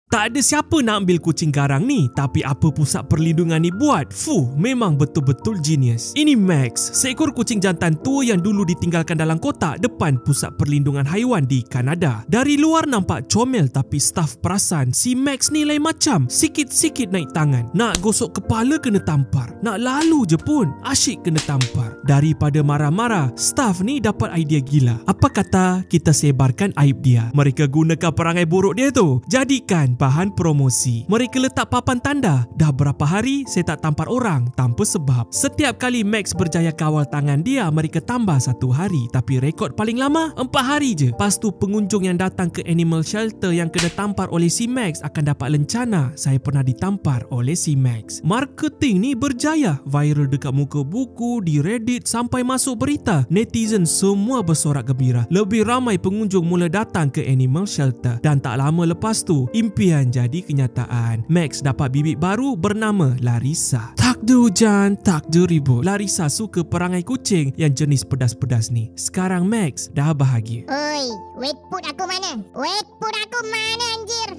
Tak ada siapa nak ambil kucing garang ni, tapi apa pusat perlindungan ni buat? Memang betul-betul genius. Ini Max, seekor kucing jantan tua yang dulu ditinggalkan dalam kotak depan pusat perlindungan haiwan di Kanada. Dari luar nampak comel, tapi staf perasan si Max ni lain macam. Sikit-sikit naik tangan, nak gosok kepala kena tampar, nak lalu je pun asyik kena tampar. Daripada marah-marah, staf ni dapat idea gila. Apa kata kita sebarkan aib dia? Mereka gunakan perangai buruk dia tu, jadikan bahan promosi. Mereka letak papan tanda, dah berapa hari saya tak tampar orang tanpa sebab. Setiap kali Max berjaya kawal tangan dia, mereka tambah 1 hari. Tapi rekod paling lama 4 hari je. Lepas tu pengunjung yang datang ke animal shelter yang kena tampar oleh si Max akan dapat lencana, saya pernah ditampar oleh si Max. Marketing ni berjaya, viral dekat muka buku, di Reddit sampai masuk berita. Netizen semua bersorak gembira. Lebih ramai pengunjung mula datang ke animal shelter. Dan tak lama lepas tu, impian jadi kenyataan. Max dapat bibik baru bernama Larissa. Takdir hujan, takdir ribut. Larissa suka perangai kucing yang jenis pedas-pedas ni. Sekarang Max dah bahagia. Oi, wet food aku mana? Wet food aku mana anjir?